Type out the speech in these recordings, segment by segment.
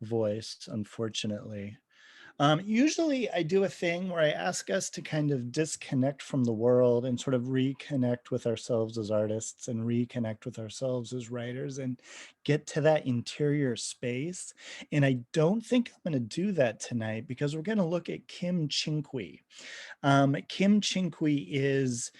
voice, unfortunately. Usually I do a thing where I ask us to kind of disconnect from the world and sort of reconnect with ourselves as artists and reconnect with ourselves as writers and get to that interior space. And I don't think I'm going to do that tonight because we're going to look at Kim Chinquee. Kim Chinquee is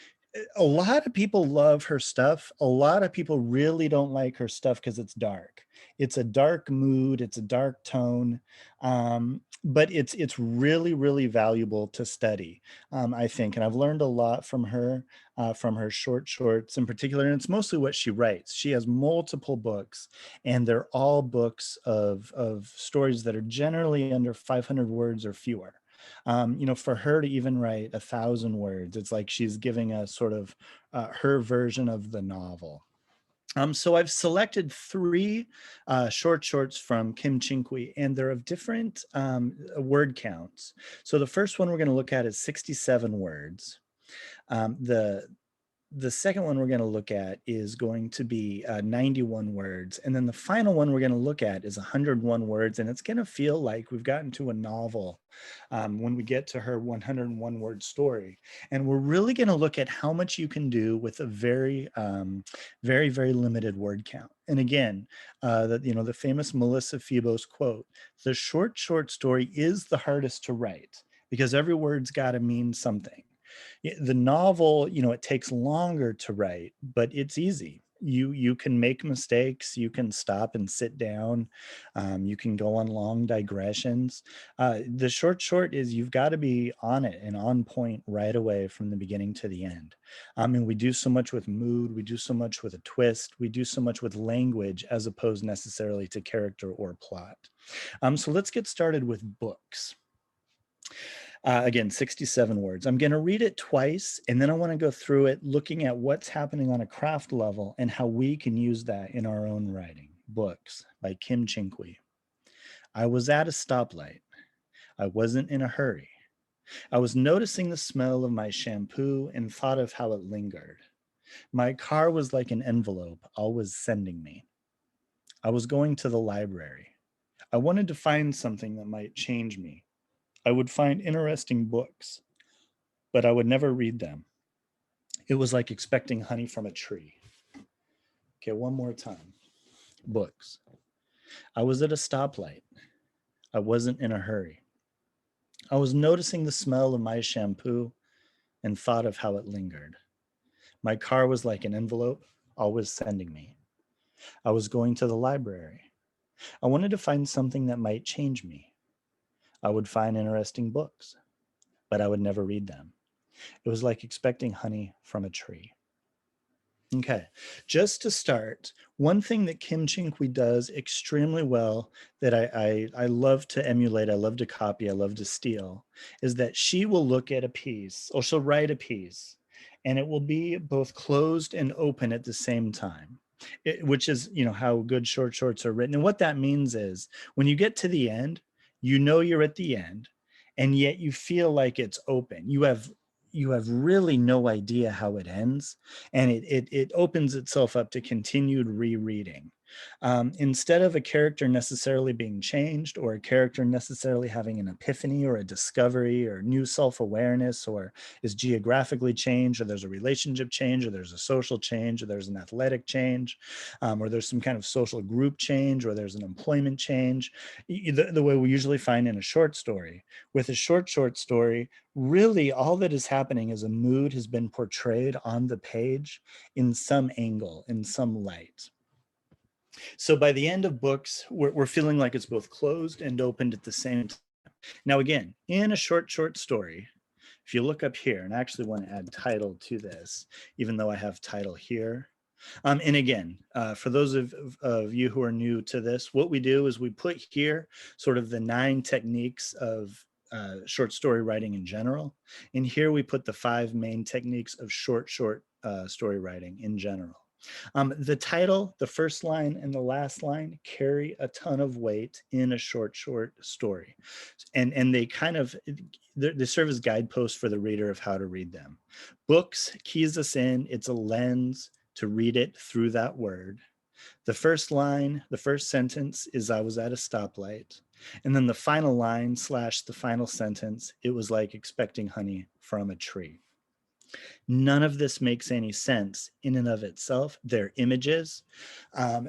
a lot of people love her stuff. A lot of people really don't like her stuff because it's dark. It's a dark mood. It's a dark tone, but it's really really valuable to study. I think, and I've learned a lot from her short shorts in particular, and it's mostly what she writes. She has multiple books, and they're all books of stories that are generally under 500 words or fewer. For her to even write 1,000 words, it's like she's giving us sort of her version of the novel. So I've selected three short shorts from Kim Chinquee, and they're of different word counts. So the first one we're going to look at is 67 words. The second one we're going to look at is going to be 91 words. And then the final one we're going to look at is 101 words. And it's going to feel like we've gotten to a novel when we get to her 101 word story. And we're really going to look at how much you can do with a very limited word count. And again, the famous Melissa Febos quote, the short story is the hardest to write because every word's got to mean something. The novel, it takes longer to write, but it's easy. You can make mistakes. You can stop and sit down. You can go on long digressions. The short is you've got to be on it and on point right away from the beginning to the end. And we do so much with mood. We do so much with a twist. We do so much with language as opposed necessarily to character or plot. So let's get started with books. Again, 67 words. I'm going to read it twice, and then I want to go through it looking at what's happening on a craft level and how we can use that in our own writing. Books by Kim Chinquee. I was at a stoplight. I wasn't in a hurry. I was noticing the smell of my shampoo and thought of how it lingered. My car was like an envelope always sending me. I was going to the library. I wanted to find something that might change me. I would find interesting books, but I would never read them. It was like expecting honey from a tree. Okay, one more time. Books. I was at a stoplight. I wasn't in a hurry. I was noticing the smell of my shampoo and thought of how it lingered. My car was like an envelope, always sending me. I was going to the library. I wanted to find something that might change me. I would find interesting books, but I would never read them. It was like expecting honey from a tree. Okay, just to start, one thing that Kim Chinquee does extremely well that I love to emulate, I love to copy, I love to steal, is that she will look at a piece or she'll write a piece and it will be both closed and open at the same time. Which is, how good short shorts are written. And what that means is when you get to the end, you're at the end, and yet you feel like it's open. You have really no idea how it ends, and it opens itself up to continued rereading. Instead of a character necessarily being changed or a character necessarily having an epiphany or a discovery or new self-awareness or is geographically changed or there's a relationship change or there's a social change or there's an athletic change or there's some kind of social group change or there's an employment change, the way we usually find in a short story. With a short story, really all that is happening is a mood has been portrayed on the page in some angle, in some light. So by the end of books, we're feeling like it's both closed and opened at the same time. Now, again, in a short story, if you look up here, and I actually want to add title to this, even though I have title here. And again, for those of you who are new to this, what we do is we put here sort of the 9 techniques of short story writing in general. And here we put the 5 main techniques of short story writing in general. The title, the first line and the last line carry a ton of weight in a short story. And they kind of, they serve as guideposts for the reader of how to read them. Books keys us in, it's a lens to read it through that word. The first line, the first sentence is I was at a stoplight. And then the final line / the final sentence, it was like expecting honey from a tree. None of this makes any sense in and of itself. They're images.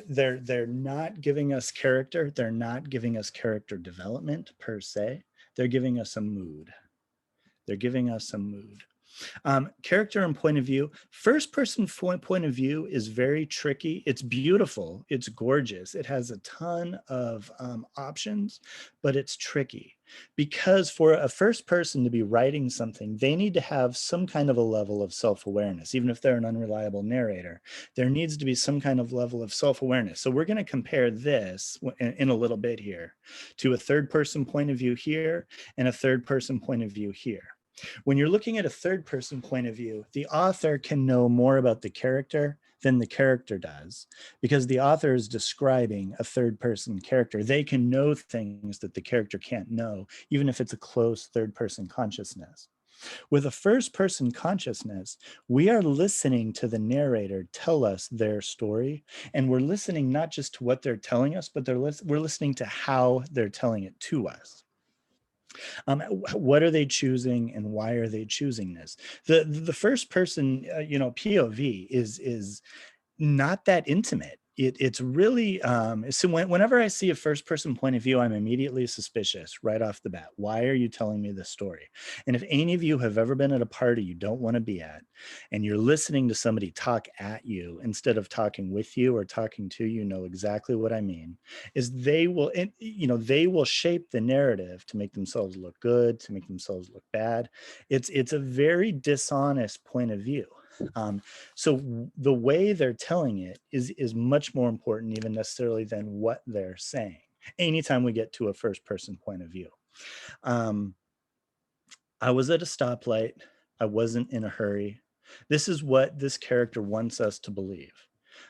They're not giving us character. They're not giving us character development per se. They're giving us a mood. They're giving us a mood. Character and point of view. First person point of view is very tricky. It's beautiful. It's gorgeous. It has a ton of options, but it's tricky because for a first person to be writing something, they need to have some kind of a level of self-awareness. Even if they're an unreliable narrator, there needs to be some kind of level of self-awareness. So we're going to compare this in a little bit here to a third person point of view here and a third person point of view here. When you're looking at a third person point of view, the author can know more about the character than the character does because the author is describing a third person character. They can know things that the character can't know, even if it's a close third person consciousness. With a first person consciousness, we are listening to the narrator tell us their story. And we're listening not just to what they're telling us, but we're listening to how they're telling it to us. What are they choosing and why are they choosing this? The first person, POV is not that intimate. It's really so whenever I see a first person point of view, I'm immediately suspicious right off the bat. Why are you telling me this story? And if any of you have ever been at a party you don't want to be at and you're listening to somebody talk at you instead of talking with you or talking to you, know exactly what I mean, is they will shape the narrative to make themselves look good, to make themselves look bad. It's a very dishonest point of view. So the way they're telling it is much more important even necessarily than what they're saying anytime we get to a first person point of view. I was at a stoplight. I wasn't in a hurry. This is what this character wants us to believe.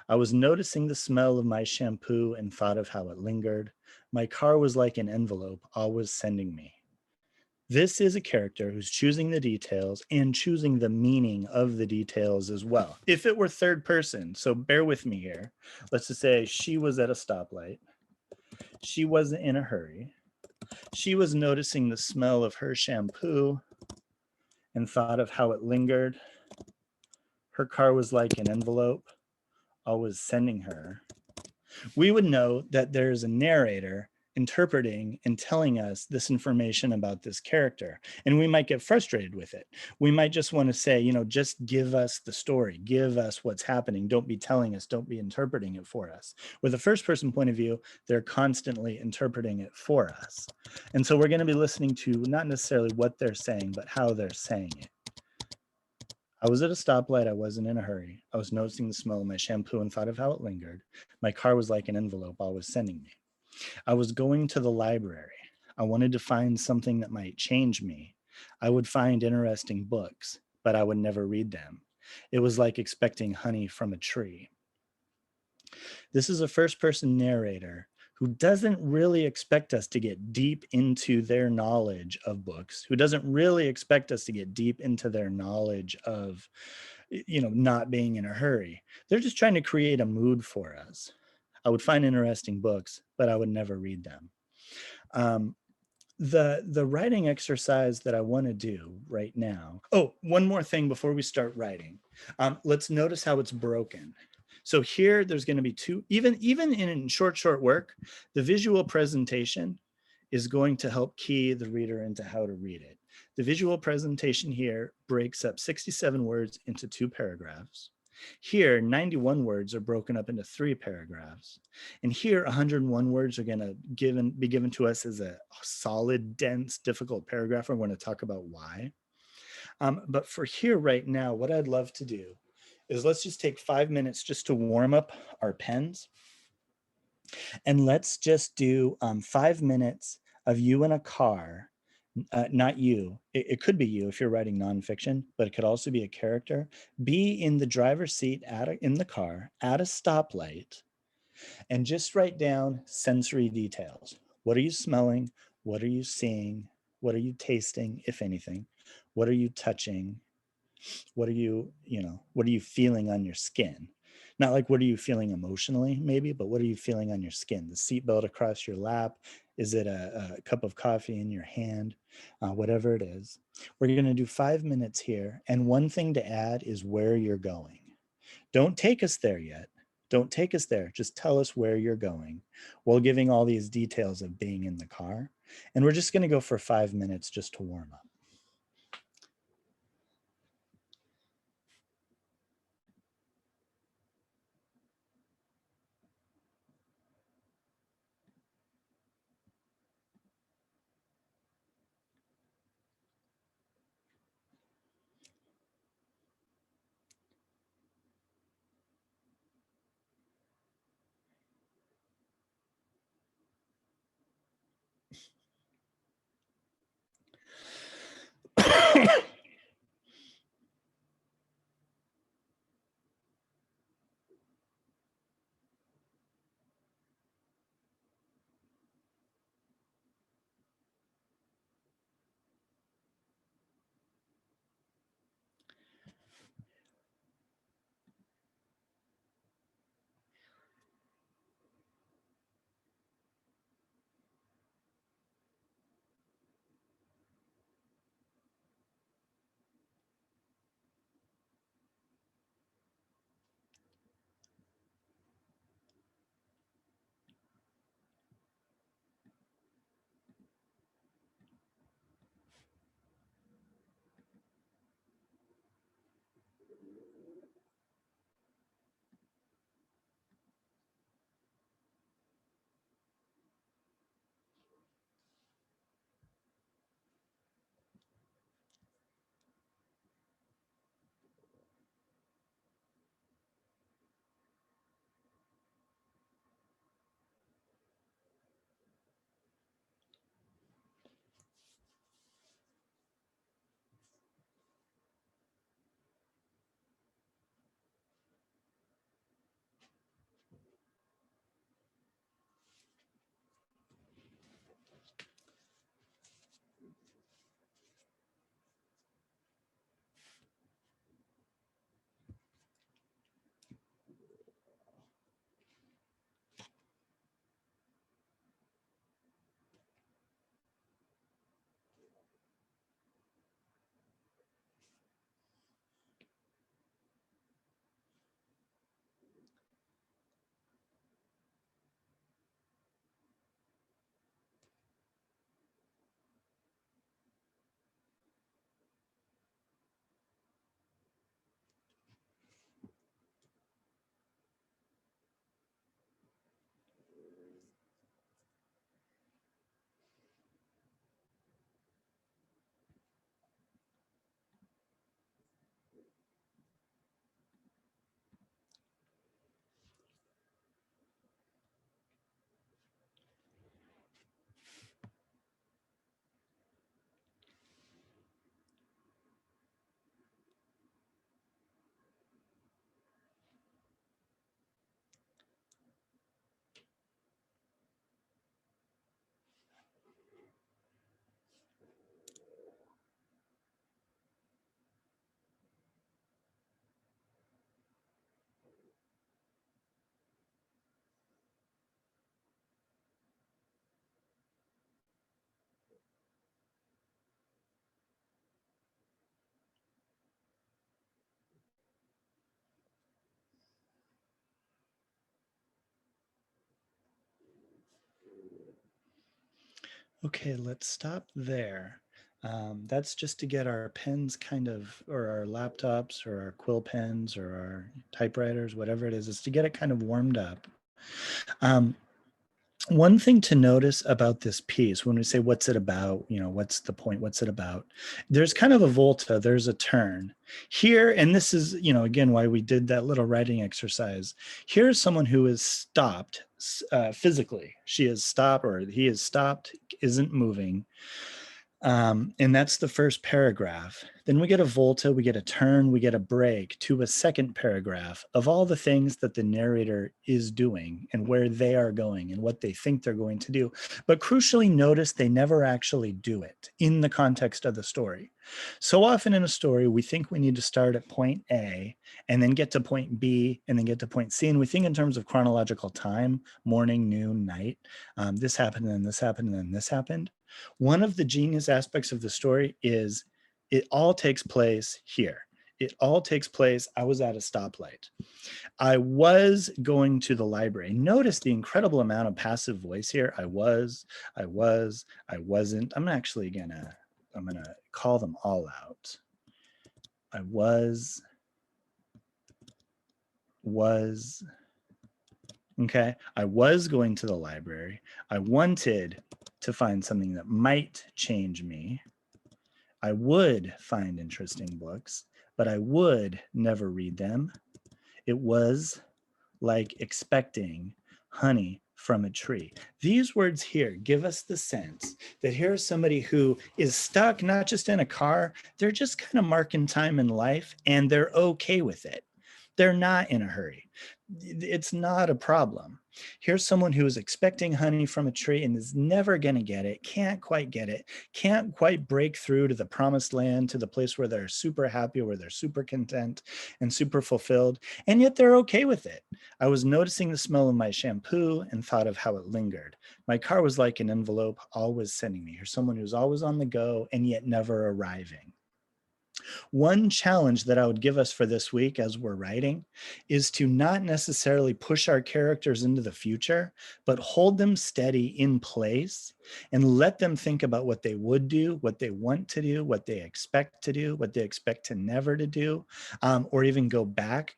I was noticing the smell of my shampoo and thought of how it lingered. My car was like an envelope always sending me. This is a character who's choosing the details and choosing the meaning of the details as well. If it were third person, so bear with me here. Let's just say she was at a stoplight. She wasn't in a hurry. She was noticing the smell of her shampoo and thought of how it lingered. Her car was like an envelope always sending her. We would know that there's a narrator interpreting and telling us this information about this character. And we might get frustrated with it. We might just want to say, just give us the story, give us what's happening. Don't be telling us, don't be interpreting it for us. With a first person point of view, they're constantly interpreting it for us. And so we're going to be listening to not necessarily what they're saying, but how they're saying it. I was at a stoplight. I wasn't in a hurry. I was noticing the smell of my shampoo and thought of how it lingered. My car was like an envelope always sending me. I was going to the library. I wanted to find something that might change me. I would find interesting books, but I would never read them. It was like expecting honey from a tree. This is a first person narrator who doesn't really expect us to get deep into their knowledge of books, who doesn't really expect us to get deep into their knowledge of, not being in a hurry. They're just trying to create a mood for us. I would find interesting books, but I would never read them. Um, the writing exercise that I want to do right now. Oh, one more thing before we start writing. Let's notice how it's broken. So here, there's going to be two. Even in short work, the visual presentation is going to help key the reader into how to read it. The visual presentation here breaks up 67 words into 2 paragraphs. Here, 91 words are broken up into 3 paragraphs. And here, 101 words are going to be given to us as a solid, dense, difficult paragraph. We're going to talk about why. But for here right now, what I'd love to do is let's just take 5 minutes just to warm up our pens. And let's just do 5 minutes of you in a car. Not you. It could be you if you're writing nonfiction, but it could also be a character. Be in the driver's seat in the car at a stoplight and just write down sensory details. What are you smelling? What are you seeing? What are you tasting, if anything? What are you touching? What are you feeling on your skin? Not like what are you feeling emotionally, maybe, but what are you feeling on your skin? The seatbelt across your lap? Is it a cup of coffee in your hand? Whatever it is. We're going to do 5 minutes here. And one thing to add is where you're going. Don't take us there yet. Don't take us there. Just tell us where you're going while giving all these details of being in the car. And we're just going to go for 5 minutes just to warm up. Okay, let's stop there. That's just to get our pens kind of, or our laptops, or our quill pens, or our typewriters, whatever it is to get it kind of warmed up. Um, One thing to notice about this piece, when we say what's it about, what's the point, what's it about, there's kind of a volta, there's a turn here. And this is, again, why we did that little writing exercise. Here's someone who is stopped physically. She is stopped, or he is stopped, isn't moving. And that's the first paragraph. Then we get a volta, we get a turn, we get a break to a second paragraph of all the things that the narrator is doing and where they are going and what they think they're going to do. But crucially, notice they never actually do it in the context of the story. So often in a story, we think we need to start at point A and then get to point B and then get to point C. And we think in terms of chronological time, morning, noon, night. This happened, and then this happened, and then this happened. One of the genius aspects of the story is it all takes place here. It all takes place. I was at a stoplight. I was going to the library. Notice the incredible amount of passive voice here. I wasn't. I'm gonna call them all out. I was, okay. I was going to the library. I wanted to find something that might change me. I would find interesting books, but I would never read them. It was like expecting honey from a tree. These words here give us the sense that here's somebody who is stuck not just in a car, they're just kind of marking time in life and they're okay with it. They're not in a hurry. It's not a problem. Here's someone who is expecting honey from a tree and is never going to get it, can't quite get it, can't quite break through to the promised land, to the place where they're super happy, where they're super content and super fulfilled, and yet they're okay with it. I was noticing the smell of my shampoo and thought of how it lingered. My car was like an envelope always sending me. Here's someone who's always on the go and yet never arriving. One challenge that I would give us for this week as we're writing is to not necessarily push our characters into the future, but hold them steady in place and let them think about what they would do, what they want to do, what they expect to do, what they expect to never to do, or even go back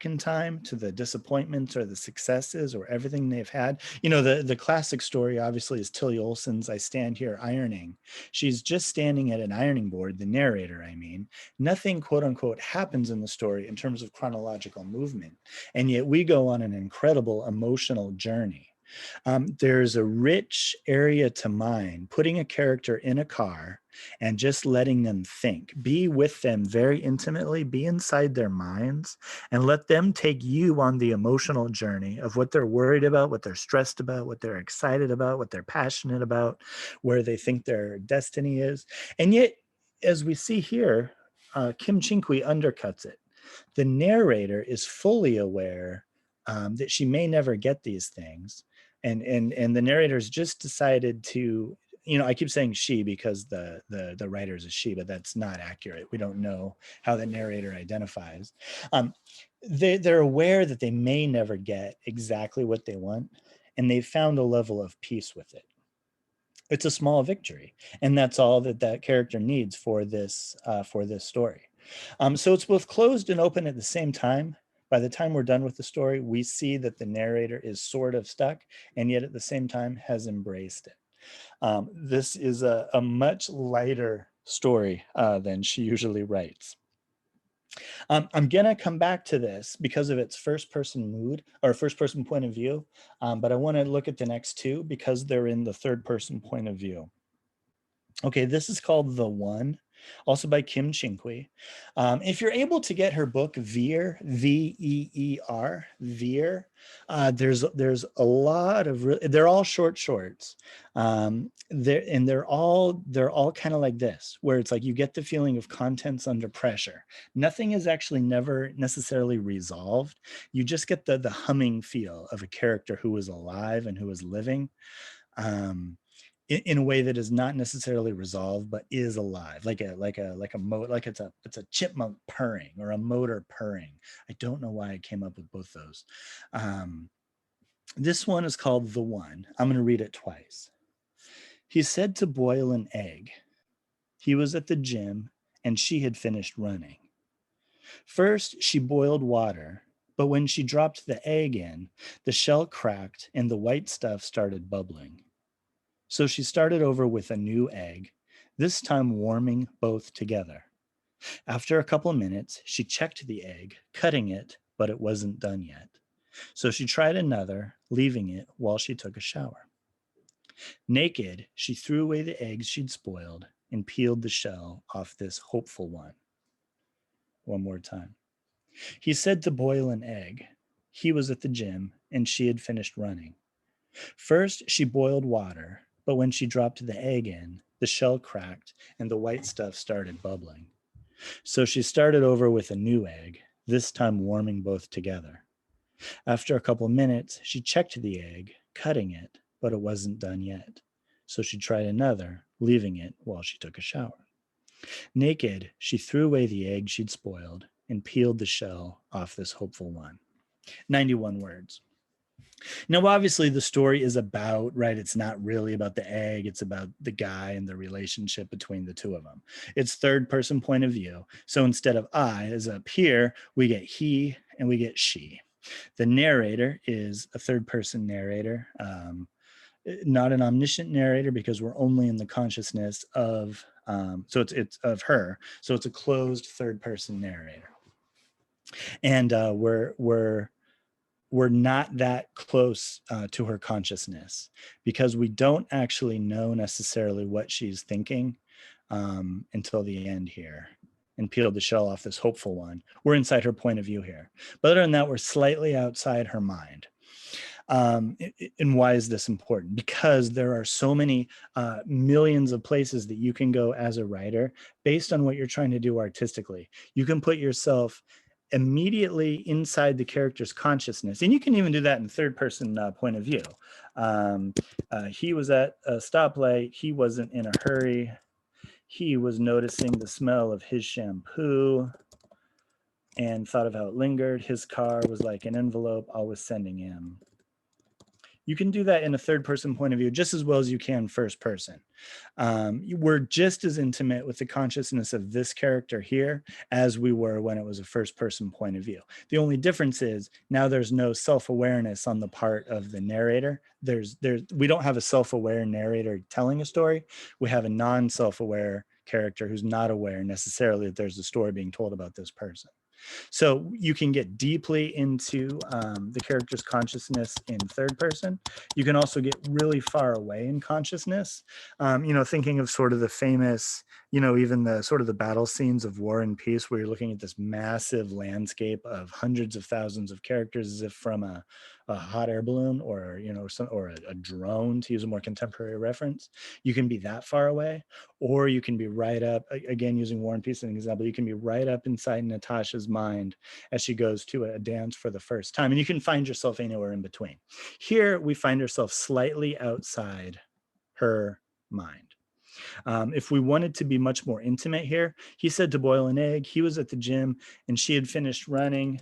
in time to the disappointments or the successes or everything they've had. You know, the classic story obviously is Tilly Olsen's I Stand Here Ironing. She's just standing at an ironing board, the narrator, I mean. Nothing, quote unquote, happens in the story in terms of chronological movement. And yet we go on an incredible emotional journey. There's a rich area to mine, putting a character in a car and just letting them think. Be with them very intimately, be inside their minds, and let them take you on the emotional journey of what they're worried about, what they're stressed about, what they're excited about, what they're passionate about, where they think their destiny is. And yet, as we see here, Kim Chinquee undercuts it. The narrator is fully aware that she may never get these things, and the narrator's just decided to, you know, I keep saying she because the writer is a she, but that's not accurate. We don't know how the narrator identifies. They're aware that they may never get exactly what they want, and they've found a level of peace with it. It's a small victory, and that's all that that character needs for this story. So it's both closed and open at the same time. By the time we're done with the story, we see that the narrator is sort of stuck and yet at the same time has embraced it. This is a much lighter story than she usually writes. I'm gonna come back to this because of its first person mood or first person point of view, but I want to look at the next two because they're in the third person point of view. Okay, this is called The One, also by Kim Chinquee. If you're able to get her book Veer, Veer, Veer, there's a lot of they're all shorts. They're all kind of like this, where it's like you get the feeling of contents under pressure. Nothing is actually never necessarily resolved. You just get the humming feel of a character who is alive and who is living. In a way that is not necessarily resolved but is alive, like it's a chipmunk purring or a motor purring. I don't know why I came up with both those. This one is called The One. I'm going to read it twice. He said to boil an egg. He was at the gym and she had finished running. First she boiled water, but when she dropped the egg in, the shell cracked and the white stuff started bubbling. So she started over with a new egg, this time warming both together. After a couple of minutes, she checked the egg, cutting it, but it wasn't done yet. So she tried another, leaving it while she took a shower. Naked, she threw away the eggs she'd spoiled and peeled the shell off this hopeful one. One more time. He said to boil an egg. He was at the gym and she had finished running. First, she boiled water, but when she dropped the egg in, the shell cracked and the white stuff started bubbling. So she started over with a new egg, this time warming both together. After a couple minutes, she checked the egg, cutting it, but it wasn't done yet. So she tried another, leaving it while she took a shower. Naked, she threw away the egg she'd spoiled and peeled the shell off this hopeful one. 91 words. Now, obviously, the story is about, right? It's not really about the egg. It's about the guy and the relationship between the two of them. It's third person point of view. So instead of I, as up here, we get he and we get she. The narrator is a third person narrator, not an omniscient narrator because we're only in the consciousness of, so it's of her. So it's a closed third person narrator. And we're not that close to her consciousness because we don't actually know necessarily what she's thinking until the end here, and peeled the shell off this hopeful one. We're inside her point of view here. But other than that, we're slightly outside her mind. And why is this important? Because there are so many millions of places that you can go as a writer based on what you're trying to do artistically. You can put yourself immediately inside the character's consciousness, and you can even do that in third person point of view. He was at a stoplight. He wasn't in a hurry. He was noticing the smell of his shampoo and thought of how it lingered. His car was like an envelope always sending him. You can do that in a third person point of view just as well as you can first person. We're just as intimate with the consciousness of this character here as we were when it was a first person point of view. The only difference is now there's no self-awareness on the part of the narrator. We don't have a self-aware narrator telling a story. We have a non-self-aware character who's not aware necessarily that there's a story being told about this person. So you can get deeply into the character's consciousness in third person. You can also get really far away in consciousness. Thinking of sort of the famous, even the sort of the battle scenes of War and Peace, where you're looking at this massive landscape of hundreds of thousands of characters as if from a hot air balloon or a drone, to use a more contemporary reference. You can be that far away, or you can be right up, again using War and Peace as an example, you can be right up inside Natasha's mind as she goes to a dance for the first time, and you can find yourself anywhere in between. Here we find ourselves slightly outside her mind. If we wanted to be much more intimate here, he said to boil an egg. He was at the gym and she had finished running.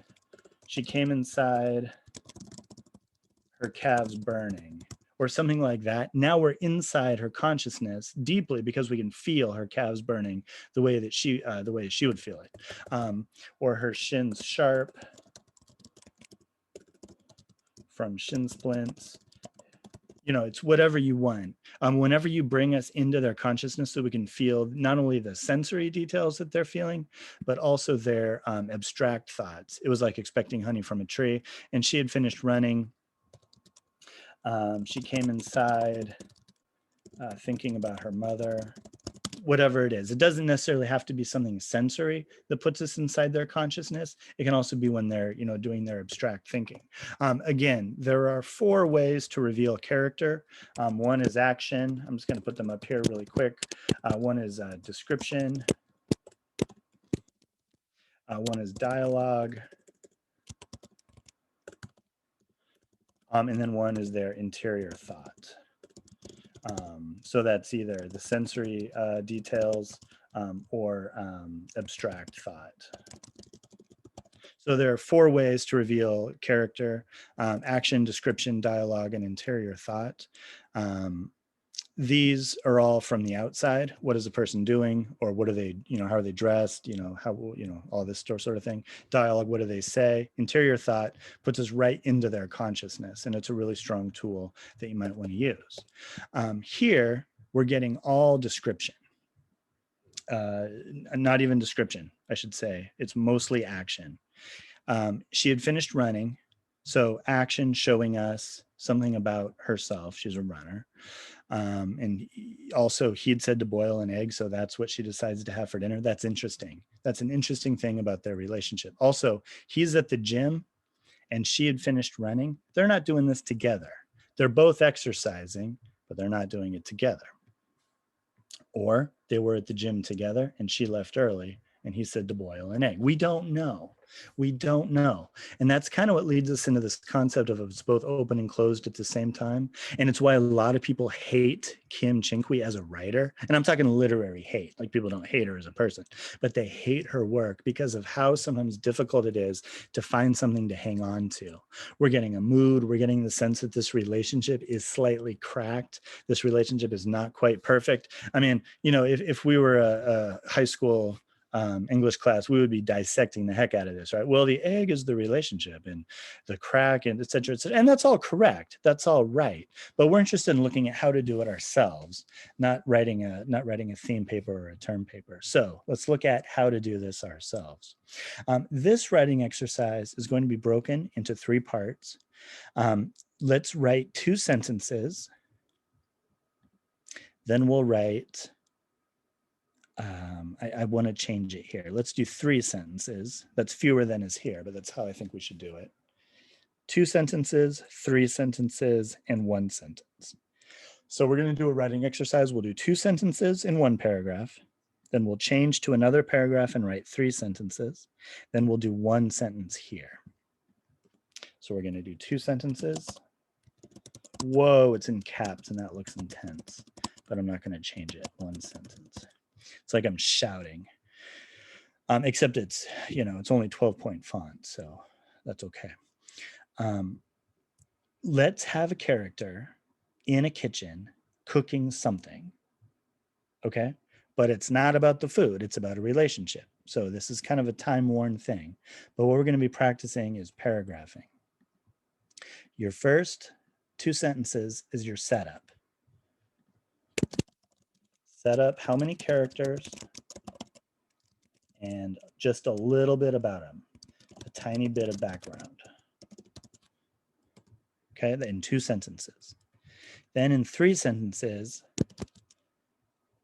She came inside, her calves burning, or something like that. Now we're inside her consciousness deeply because we can feel her calves burning the way that she would feel it, or her shins sharp from shin splints. It's whatever you want. Whenever you bring us into their consciousness so we can feel not only the sensory details that they're feeling, but also their abstract thoughts. It was like expecting honey from a tree, and she had finished running. She came inside thinking about her mother, whatever it is. It doesn't necessarily have to be something sensory that puts us inside their consciousness. It can also be when they're, doing their abstract thinking. Again, there are 4 ways to reveal character. One is action. I'm just going to put them up here really quick. One is description. One is dialogue. And then one is their interior thought. So that's either the sensory details or abstract thought. So there are 4 ways to reveal character: action, description, dialogue, and interior thought. These are all from the outside. What is the person doing, or what are they, how are they dressed, how, all this sort of thing. Dialogue, what do they say? Interior thought puts us right into their consciousness, and it's a really strong tool that you might want to use. Here, we're getting all description. Not even description, I should say. It's mostly action. She had finished running, so action showing us something about herself. She's a runner. And also, he'd said to boil an egg, so that's what she decides to have for dinner. That's interesting. That's an interesting thing about their relationship. Also, he's at the gym and she had finished running. They're not doing this together. They're both exercising, but they're not doing it together. Or they were at the gym together and she left early and he said to boil an egg. We don't know. We don't know. And that's kind of what leads us into this concept of it's both open and closed at the same time. And it's why a lot of people hate Kim Chinquee as a writer. And I'm talking literary hate, like people don't hate her as a person, but they hate her work because of how sometimes difficult it is to find something to hang on to. We're getting a mood. We're getting the sense that this relationship is slightly cracked. This relationship is not quite perfect. I mean, if we were a high school English class, we would be dissecting the heck out of this, right? Well, the egg is the relationship and the crack and et cetera, et cetera. And that's all correct. That's all right. But we're interested in looking at how to do it ourselves, not writing a theme paper or a term paper. So let's look at how to do this ourselves. This writing exercise is going to be broken into 3 parts. Let's write 2 sentences. Then we'll write I want to change it here. Let's do 3 sentences. That's fewer than is here, but that's how I think we should do it. 2 sentences, 3 sentences, and 1 sentence. So we're going to do a writing exercise. We'll do 2 sentences in 1 paragraph. Then we'll change to another paragraph and write 3 sentences. Then we'll do 1 sentence here. So we're going to do 2 sentences. Whoa, it's in caps and that looks intense, but I'm not going to change it. 1 sentence. It's like I'm shouting, except it's only 12-point font, so that's okay. Let's have a character in a kitchen cooking something, okay? But it's not about the food, it's about a relationship. So this is kind of a time-worn thing. But what we're going to be practicing is paragraphing. Your first 2 sentences is your setup. Set up how many characters and just a little bit about them, a tiny bit of background. Okay, in 2 sentences. Then in 3 sentences,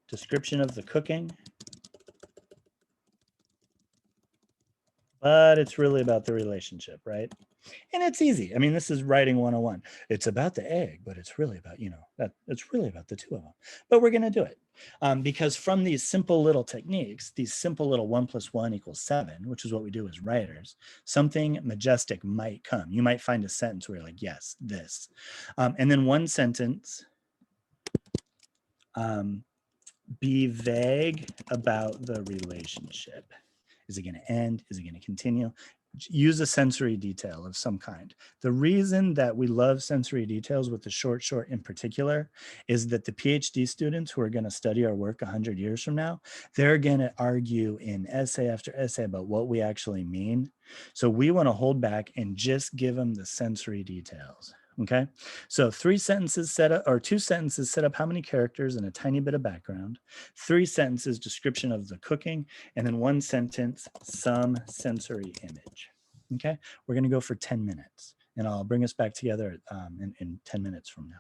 description of the cooking, but it's really about the relationship, right? And it's easy. I mean, this is writing 101. It's about the egg, but it's really about, that it's really about the 2 of them. But we're going to do it because from these simple little techniques, these simple little 1 + 1 = 7, which is what we do as writers, something majestic might come. You might find a sentence where you're like, yes, this. And then 1 sentence, be vague about the relationship. Is it going to end? Is it going to continue? Use a sensory detail of some kind. The reason that we love sensory details with the short in particular is that the PhD students who are going to study our work 100 years from now, they're going to argue in essay after essay about what we actually mean. So we want to hold back and just give them the sensory details. Okay, so 3 sentences set up, or 2 sentences set up how many characters and a tiny bit of background, 3 sentences description of the cooking, and then 1 sentence some sensory image. Okay, we're going to go for 10 minutes and I'll bring us back together in 10 minutes from now.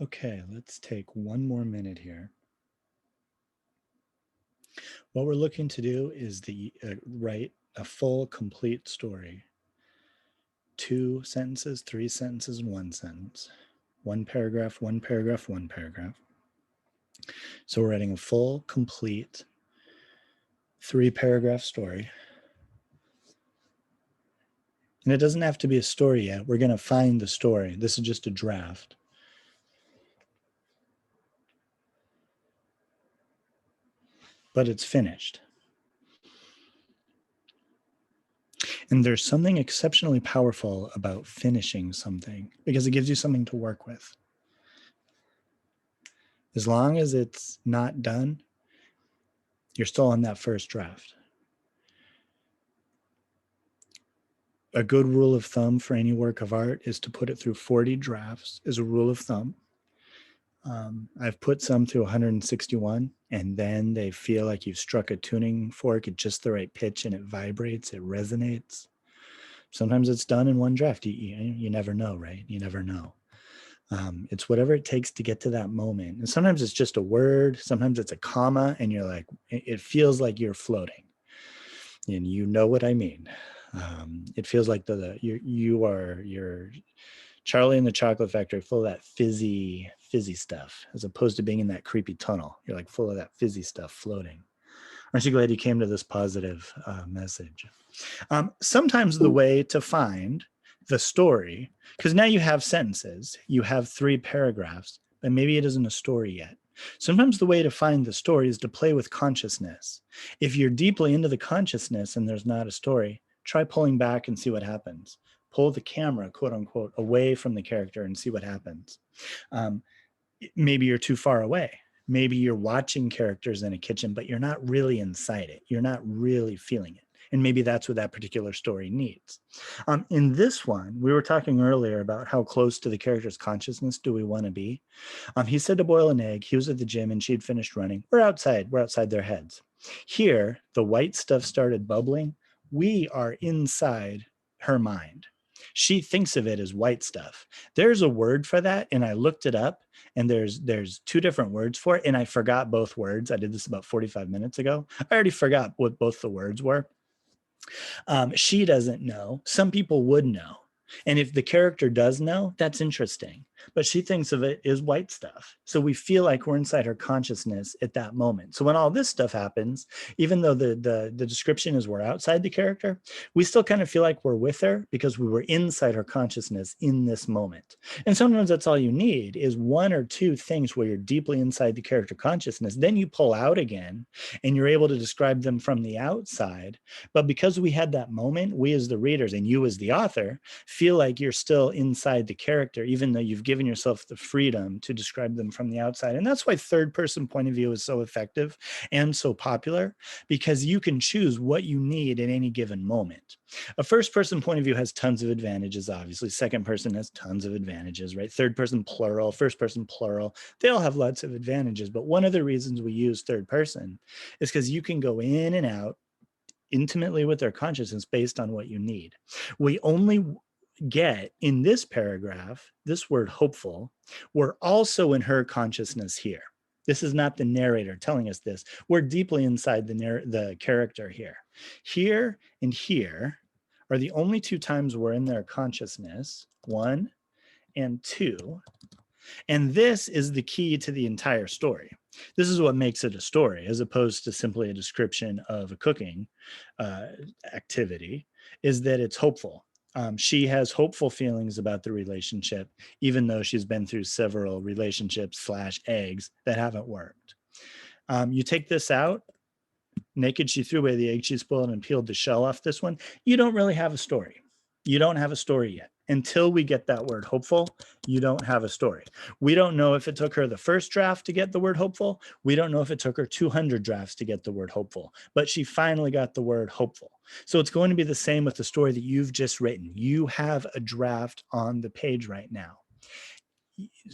Okay, let's take one more minute here. What we're looking to do is write a full, complete story. 2 sentences, 3 sentences, and 1 sentence. 1 paragraph, 1 paragraph, 1 paragraph. So we're writing a full, complete 3-paragraph story. And it doesn't have to be a story yet. We're going to find the story. This is just a draft. But it's finished. And there's something exceptionally powerful about finishing something because it gives you something to work with. As long as it's not done, you're still on that first draft. A good rule of thumb for any work of art is to put it through 40 drafts as a rule of thumb. I've put some through 161, and then they feel like you've struck a tuning fork at just the right pitch and it vibrates, it resonates. Sometimes it's done in one draft. You never know, right? You never know. It's whatever it takes to get to that moment. And sometimes it's just a word, sometimes it's a comma, and you're like, it feels like you're floating. And you know what I mean. It feels like you're Charlie and the Chocolate Factory, full of that fizzy stuff, as opposed to being in that creepy tunnel. You're like full of that fizzy stuff floating. Aren't you glad you came to this positive message? Sometimes the way to find the story, because now you have sentences, you have 3 paragraphs, but maybe it isn't a story yet. Sometimes the way to find the story is to play with consciousness. If you're deeply into the consciousness and there's not a story, try pulling back and see what happens. Pull the camera, quote unquote, away from the character and see what happens. Maybe you're too far away. Maybe you're watching characters in a kitchen, but you're not really inside it. You're not really feeling it. And maybe that's what that particular story needs. In this one, we were talking earlier about how close to the character's consciousness do we want to be. He said to boil an egg. He was at the gym and she'd finished running. We're outside their heads. Here, the white stuff started bubbling. We are inside her mind. She thinks of it as white stuff. There's a word for that, and I looked it up, and there's 2 different words for it, and I forgot both words. I did this about 45 minutes ago. I already forgot what both the words were. She doesn't know. Some people would know. And if the character does know, that's interesting. But she thinks of it as white stuff. So we feel like we're inside her consciousness at that moment. So when all this stuff happens, even though the description is we're outside the character, we still kind of feel like we're with her because we were inside her consciousness in this moment. And sometimes that's all you need is 1 or 2 things where you're deeply inside the character consciousness. Then you pull out again and you're able to describe them from the outside. But because we had that moment, we as the readers and you as the author feel like you're still inside the character, even though you've given yourself the freedom to describe them from the outside. And that's why 3rd-person point of view is so effective and so popular, because you can choose what you need at any given moment. A 1st-person point of view has tons of advantages, obviously. 2nd person has tons of advantages, right? 3rd-person plural, 1st-person plural, they all have lots of advantages. But one of the reasons we use 3rd person is because you can go in and out intimately with their consciousness based on what you need. We only get in this paragraph, this word hopeful, we're also in her consciousness here. This is not the narrator telling us this. We're deeply inside the character here. Here and here are the only 2 times we're in their consciousness, 1 and 2. And this is the key to the entire story. This is what makes it a story, as opposed to simply a description of a cooking activity, is that it's hopeful. She has hopeful feelings about the relationship, even though she's been through several relationships / eggs that haven't worked. You take this out, naked, she threw away the egg she spoiled and peeled the shell off this one. You don't really have a story. You don't have a story yet. Until we get that word hopeful, you don't have a story. We don't know if it took her the 1st draft to get the word hopeful. We don't know if it took her 200 drafts to get the word hopeful, but she finally got the word hopeful. So it's going to be the same with the story that you've just written. You have a draft on the page right now.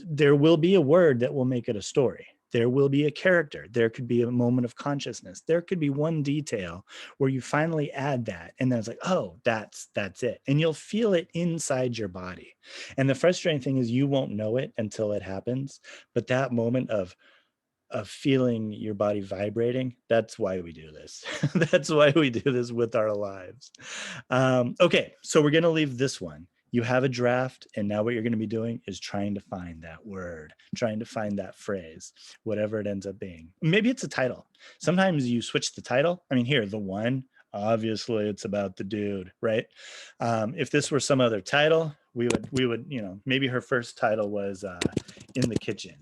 There will be a word that will make it a story. There will be a character. There could be a moment of consciousness. There could be one detail where you finally add that. And then it's like, oh, that's it. And you'll feel it inside your body. And the frustrating thing is you won't know it until it happens. But that moment of feeling your body vibrating, that's why we do this. That's why we do this with our lives. Okay, so we're going to leave this one. You have a draft, and now what you're going to be doing is trying to find that word, trying to find that phrase, whatever it ends up being. Maybe it's a title. Sometimes you switch the title. I mean, here, the one, obviously it's about the dude, right? If this were some other title, we would, maybe her first title was In the Kitchen,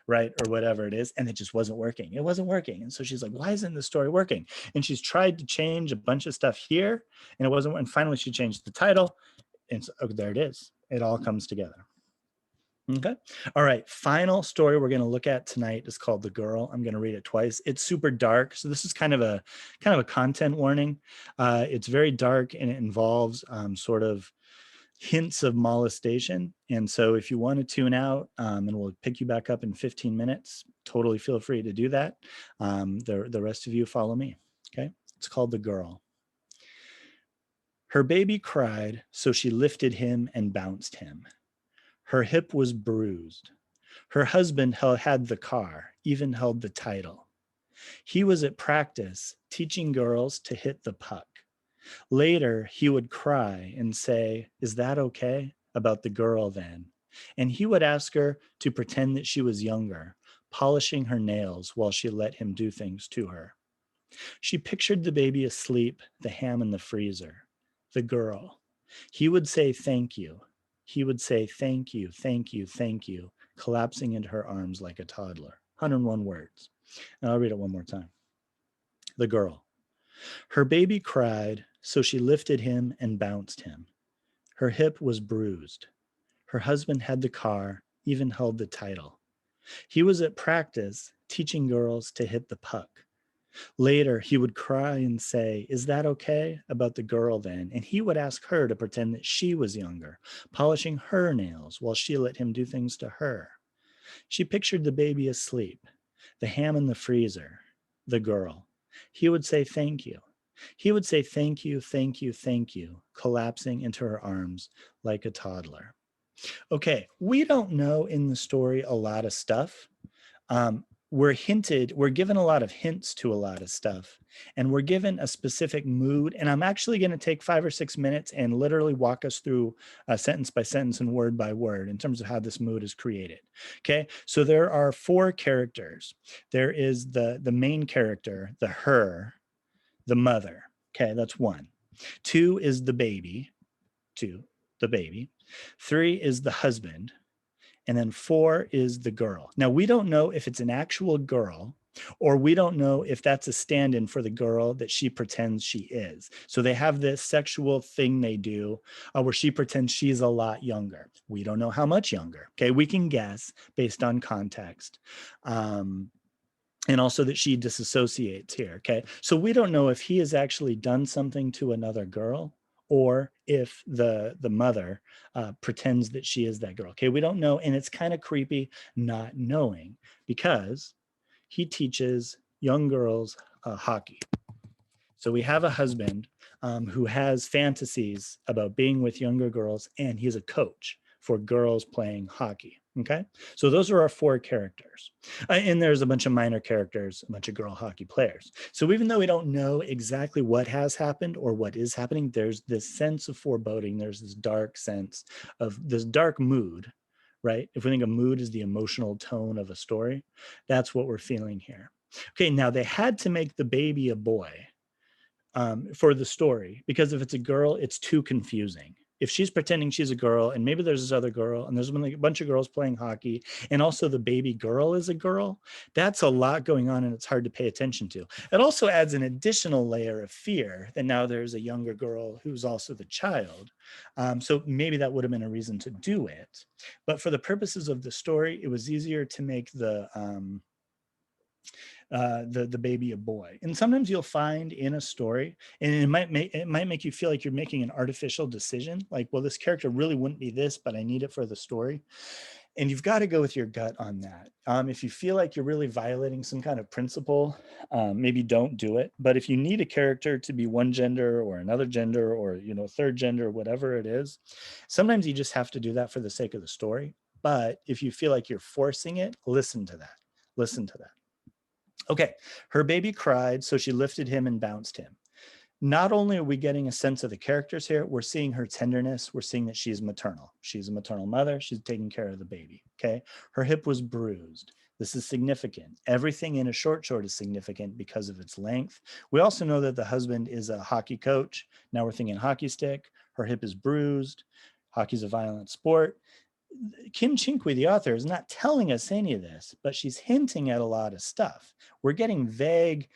right? Or whatever it is. And it just wasn't working. It wasn't working. And so she's like, why isn't this story working? And she's tried to change a bunch of stuff here and it wasn't. And finally she changed the title. And so, there it is. It all comes together. Okay. All right. Final story we're going to look at tonight is called The Girl. I'm going to read it twice. It's super dark. So this is kind of a content warning. It's very dark and it involves sort of hints of molestation. And so if you want to tune out, and we'll pick you back up in 15 minutes, totally feel free to do that. The rest of you follow me. Okay. It's called The Girl. Her baby cried, so she lifted him and bounced him. Her hip was bruised. Her husband had the car, even held the title. He was at practice teaching girls to hit the puck. Later, he would cry and say, "Is that okay?" about the girl then. And he would ask her to pretend that she was younger, polishing her nails while she let him do things to her. She pictured the baby asleep, the ham in the freezer. The girl. He would say, "Thank you." He would say, "Thank you, thank you, thank you," collapsing into her arms like a toddler. 101 words. And I'll read it one more time. The girl. Her baby cried, so she lifted him and bounced him. Her hip was bruised. Her husband had the car, even held the title. He was at practice teaching girls to hit the puck. Later, he would cry and say, "Is that okay?" about the girl then. And he would ask her to pretend that she was younger, polishing her nails while she let him do things to her. She pictured the baby asleep, the ham in the freezer, the girl. He would say, "Thank you." He would say, "Thank you, thank you, thank you," collapsing into her arms like a toddler. Okay, we don't know in the story a lot of stuff. We're given a lot of hints to a lot of stuff, and we're given a specific mood. And I'm actually going to take 5 or 6 minutes and literally walk us through sentence by sentence and word by word in terms of how this mood is created. Okay, so there are 4 characters. There is the main character, the her, the mother. Okay, that's 1. 2 is the baby. 2, the baby. 3 is the husband. And then 4 is the girl. Now, we don't know if it's an actual girl or we don't know if that's a stand-in for the girl that she pretends she is. So they have this sexual thing they do where she pretends she's a lot younger. We don't know how much younger. Okay, we can guess based on context. And also that she disassociates here. Okay, so we don't know if he has actually done something to another girl or if the mother pretends that she is that girl. Okay, we don't know, and it's kind of creepy not knowing because he teaches young girls hockey. So we have a husband who has fantasies about being with younger girls, and he's a coach for girls playing hockey. Okay, so those are our 4 characters. And there's a bunch of minor characters, a bunch of girl hockey players. So even though we don't know exactly what has happened or what is happening, there's this sense of foreboding. There's this dark sense of this dark mood, right? If we think a mood is the emotional tone of a story, that's what we're feeling here. Okay, now they had to make the baby a boy for the story, because if it's a girl, it's too confusing. If she's pretending she's a girl and maybe there's this other girl and there's a bunch of girls playing hockey and also the baby girl is a girl, that's a lot going on and it's hard to pay attention to. It also adds an additional layer of fear that now there's a younger girl who's also the child. So maybe that would have been a reason to do it. But for the purposes of the story, it was easier to make the baby a boy. And sometimes you'll find in a story, and it might make you feel like you're making an artificial decision, like, well, this character really wouldn't be this, but I need it for the story. And you've got to go with your gut on that. If you feel like you're really violating some kind of principle, maybe don't do it. But if you need a character to be one gender or another gender, or third gender, whatever it is, sometimes you just have to do that for the sake of the story. But if you feel like you're forcing it, listen to that. Listen to that. Okay, her baby cried, so she lifted him and bounced him. Not only are we getting a sense of the characters here, we're seeing her tenderness. We're seeing that she's maternal. She's a maternal mother. She's taking care of the baby. Okay. Her hip was bruised. This is significant. Everything in a short is significant because of its length. We also know that the husband is a hockey coach. Now we're thinking hockey stick. Her hip is bruised. Hockey's a violent sport. Kim Chinquee, the author, is not telling us any of this, but she's hinting at a lot of stuff. We're getting vague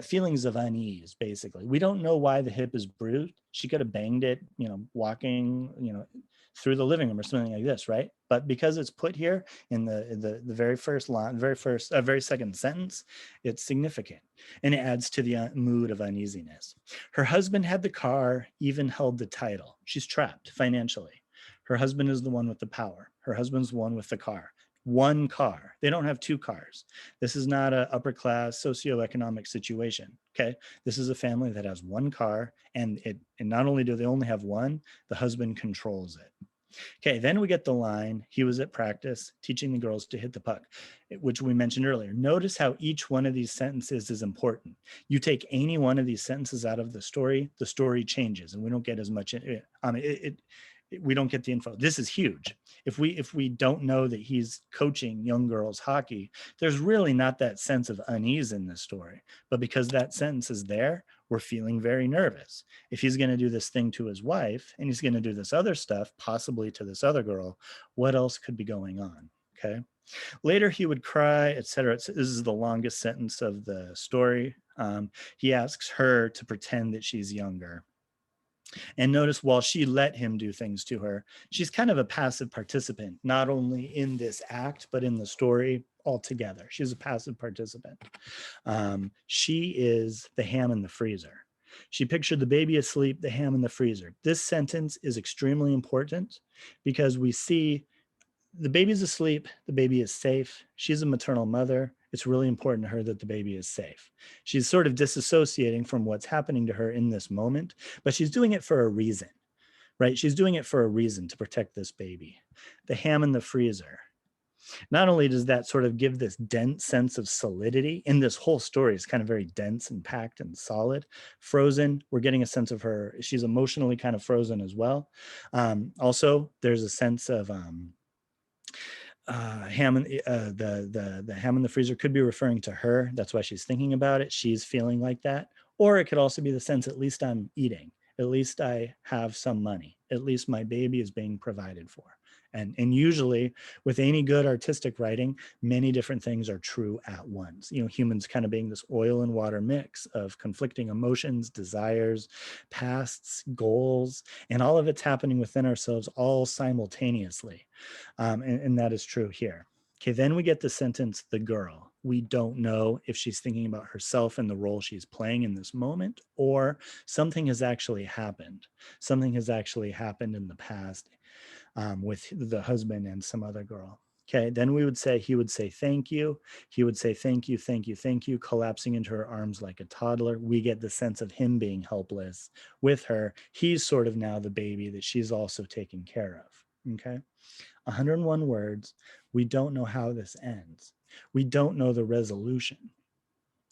feelings of unease, basically. We don't know why the hip is bruised. She could have banged it, walking, through the living room or something like this, right? But because it's put here in the very first line, very second sentence, it's significant, and it adds to the mood of uneasiness. Her husband had the car, even held the title. She's trapped financially. Her husband is the one with the power. Her husband's the one with the car. One car. They don't have two cars. This is not an upper class socioeconomic situation. Okay. This is a family that has one car, and not only do they only have one, the husband controls it. Okay, then we get the line, he was at practice teaching the girls to hit the puck, which we mentioned earlier. Notice how each one of these sentences is important. You take any one of these sentences out of the story changes, and we don't get as much. We don't get the info. This is huge. If we don't know that he's coaching young girls hockey, there's really not that sense of unease in this story. But because that sentence is there, we're feeling very nervous. If he's going to do this thing to his wife, and he's going to do this other stuff, possibly to this other girl, what else could be going on? Okay. Later, he would cry, etc. This is the longest sentence of the story. He asks her to pretend that she's younger. And notice, while she let him do things to her, she's kind of a passive participant, not only in this act, but in the story altogether. She's a passive participant. She is the ham in the freezer. She pictured the baby asleep, the ham in the freezer. This sentence is extremely important because we see the baby's asleep, the baby is safe. She's a maternal mother. It's really important to her that the baby is safe. She's sort of disassociating from what's happening to her in this moment, but she's doing it for a reason, right? She's doing it for a reason, to protect this baby. The ham in the freezer. Not only does that sort of give this dense sense of solidity, and this whole story is kind of very dense and packed and solid. Frozen, we're getting a sense of her. She's emotionally kind of frozen as well. Also, there's a sense of ham in, the ham in the freezer could be referring to her. That's why she's thinking about it. She's feeling like that. Or it could also be the sense, at least I'm eating. At least I have some money. At least my baby is being provided for. And usually with any good artistic writing, many different things are true at once. Humans kind of being this oil and water mix of conflicting emotions, desires, pasts, goals, and all of it's happening within ourselves all simultaneously. And that is true here. Okay, then we get the sentence, the girl. We don't know if she's thinking about herself and the role she's playing in this moment, or something has actually happened. Something has actually happened in the past with the husband and some other girl. Okay, then he would say, thank you. He would say, thank you, thank you, thank you, collapsing into her arms like a toddler. We get the sense of him being helpless with her. He's sort of now the baby that she's also taking care of. Okay, 101 words. We don't know how this ends. We don't know the resolution.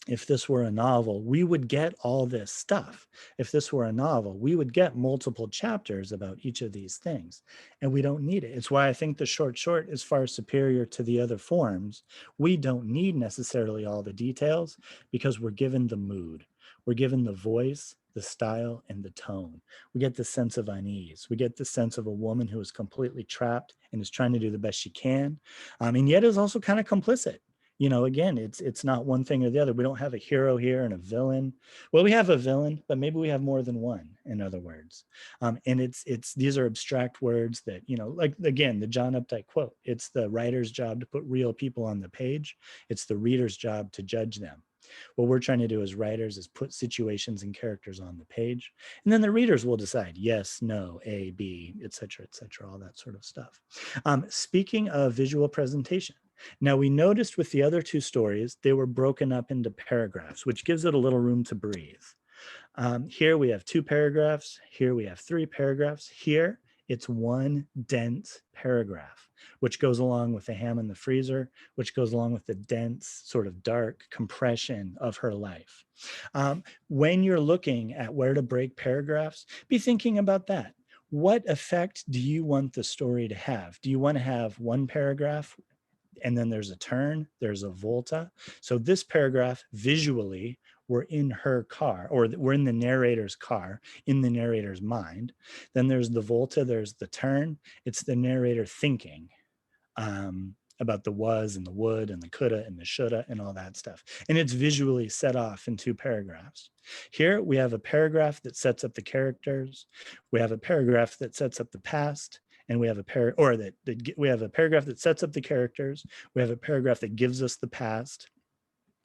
If this were a novel, we would get all this stuff. If this were a novel, we would get multiple chapters about each of these things, and we don't need it. It's why I think the short is far superior to the other forms. We don't need necessarily all the details because we're given the mood. We're given the voice, the style, and the tone. We get the sense of unease. We get the sense of a woman who is completely trapped and is trying to do the best she can, and yet is also kind of complicit. Again, it's not one thing or the other. We don't have a hero here and a villain. Well, we have a villain, but maybe we have more than one, in other words. And it's these are abstract words that, like, again, the John Updike quote, it's the writer's job to put real people on the page. It's the reader's job to judge them. What we're trying to do as writers is put situations and characters on the page, and then the readers will decide yes, no, A, B, et cetera, all that sort of stuff. Speaking of visual presentation, now we noticed with the other two stories, they were broken up into paragraphs, which gives it a little room to breathe. Here we have 2 paragraphs. Here we have 3 paragraphs. Here it's one dense paragraph, which goes along with the ham in the freezer, which goes along with the dense, sort of dark compression of her life. When you're looking at where to break paragraphs, be thinking about that. What effect do you want the story to have? Do you want to have one paragraph and then there's a turn, there's a volta? So this paragraph visually, we're in her car, or we're in the narrator's car, in the narrator's mind. Then there's the volta, there's the turn. It's the narrator thinking about the was and the would and the coulda and the shoulda and all that stuff. And it's visually set off in 2 paragraphs. Here we have a paragraph that sets up the characters. We have a paragraph that sets up the past, and we have we have a paragraph that sets up the characters. We have a paragraph that gives us the past,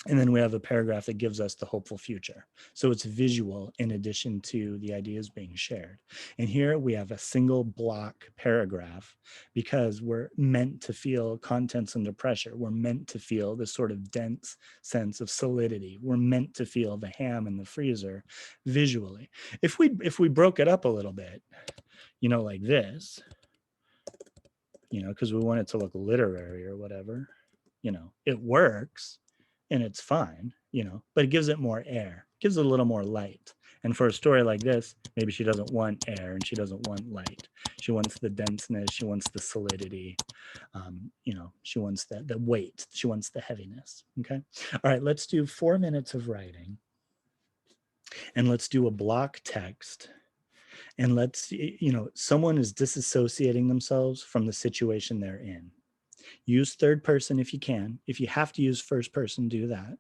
and then we have a paragraph that gives us the hopeful future. So it's visual in addition to the ideas being shared. And here we have a single block paragraph because we're meant to feel contents under pressure. We're meant to feel this sort of dense sense of solidity. We're meant to feel the ham in the freezer visually. If we broke it up a little bit, like this, because we want it to look literary or whatever, it works and it's fine, but it gives it more air, gives it a little more light. And for a story like this, maybe she doesn't want air and she doesn't want light. She wants the denseness, she wants the solidity, she wants the weight, she wants the heaviness. Okay. All right, let's do 4 minutes of writing. And let's do a block text. And someone is disassociating themselves from the situation they're in. Use third person if you can. If you have to use first person, do that.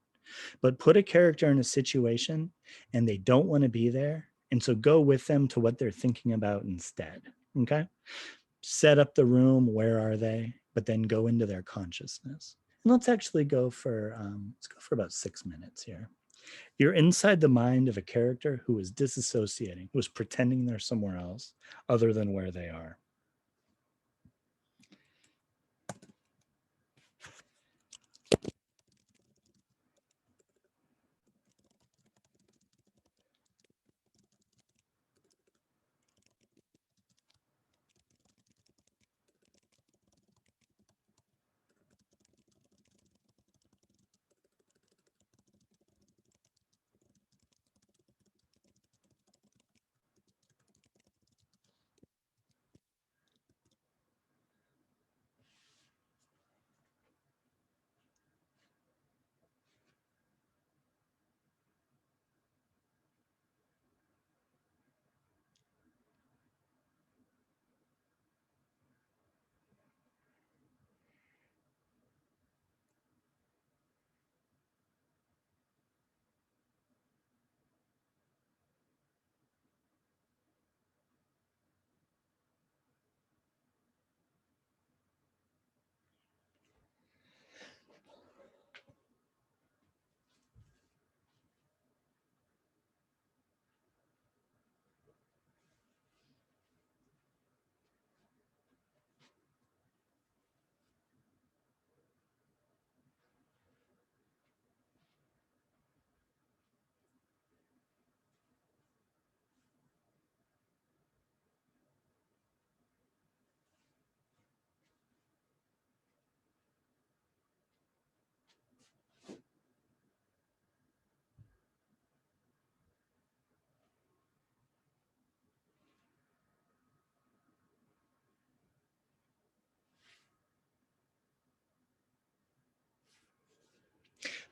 But put a character in a situation and they don't want to be there. And so go with them to what they're thinking about instead. Okay. Set up the room. Where are they? But then go into their consciousness. And let's actually go for about 6 minutes here. You're inside the mind of a character who is disassociating, who is pretending they're somewhere else other than where they are.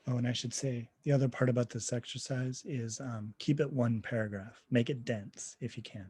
Oh, and I should say the other part about this exercise is keep it one paragraph. Make it dense if you can.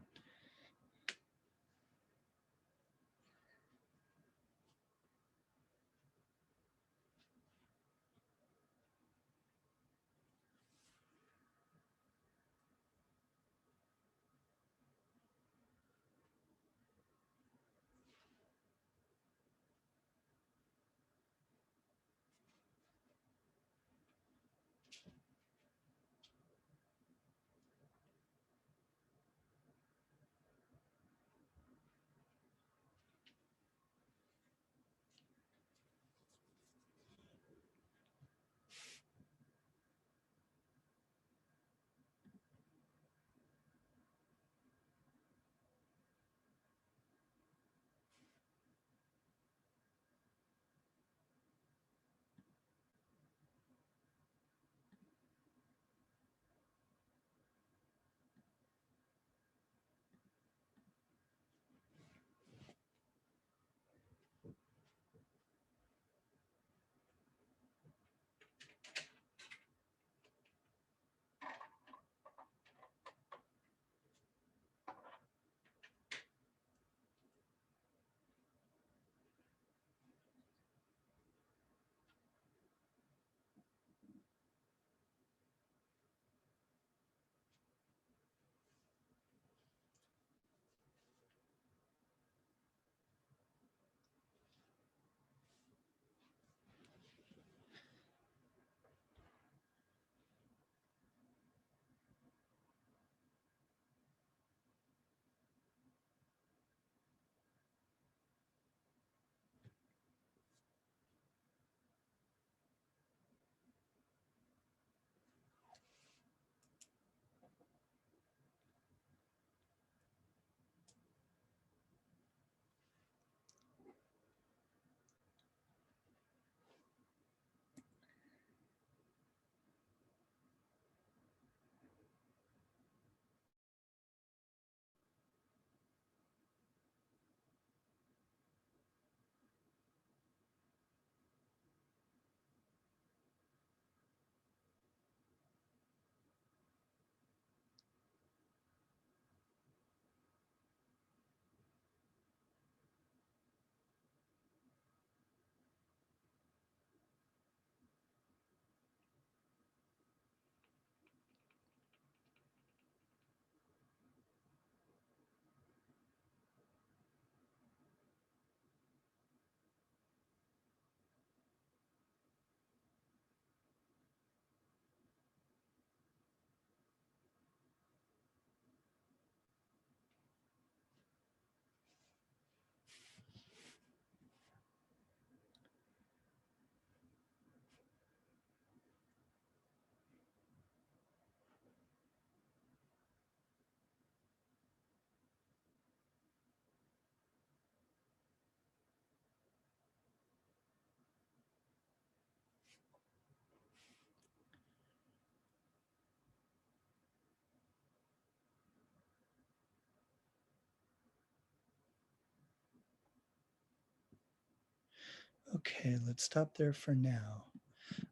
Okay, let's stop there for now.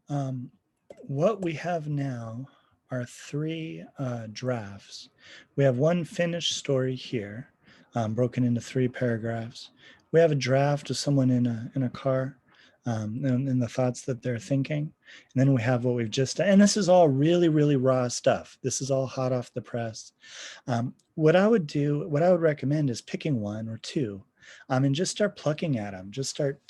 Um, what we have now are three drafts. We have one finished story here, broken into three paragraphs. We have a draft of someone in a car, and the thoughts that they're thinking. And then we have what we've just done. And this is all really, really raw stuff. This is all hot off the press. What I would do, what I would recommend is picking one or two, and just start plucking at them. Just start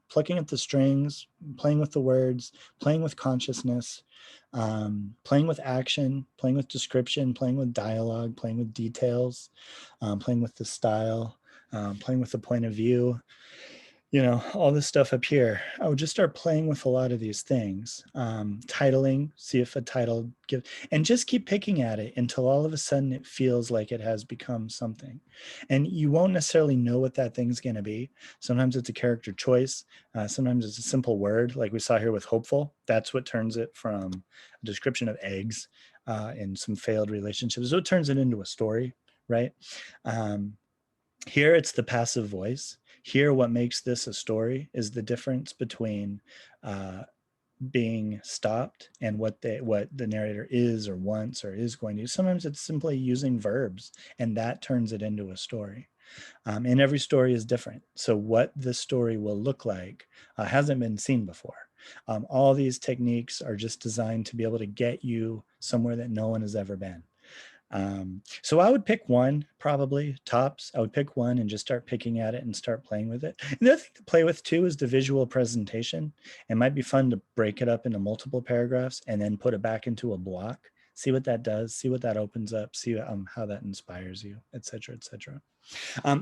plucking at the strings, playing with the words, playing with consciousness, playing with action, playing with description, playing with dialogue, playing with details, playing with the style, playing with the point of view, all this stuff up here. I would just start playing with a lot of these things. Titling, see if a title and just keep picking at it until all of a sudden it feels like it has become something. And you won't necessarily know what that thing's going to be. Sometimes it's a character choice. Sometimes it's a simple word, like we saw here with hopeful. That's what turns it from a description of eggs in some failed relationships. So it turns it into a story, right? Here it's the passive voice. Here, what makes this a story is the difference between being stopped and what the narrator is or wants or is going to. Sometimes it's simply using verbs, and that turns it into a story. And every story is different. So what the story will look like hasn't been seen before. All these techniques are just designed to be able to get you somewhere that no one has ever been. So I would pick one, probably tops. I would pick one and just start picking at it and start playing with it. And the other thing to play with too is the visual presentation. It might be fun to break it up into multiple paragraphs and then put it back into a block. See what that does, see what that opens up, see how that inspires you, et cetera, et cetera.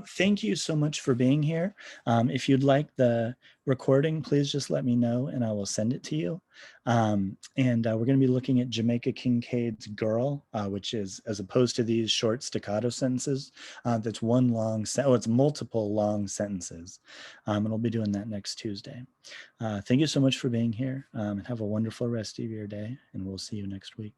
Thank you so much for being here. If you'd like the recording, please just let me know and I will send it to you. And we're going to be looking at Jamaica Kincaid's Girl, which is, as opposed to these short staccato sentences, that's one long it's multiple long sentences. And we'll be doing that next Tuesday. Thank you so much for being here, and have a wonderful rest of your day, and we'll see you next week.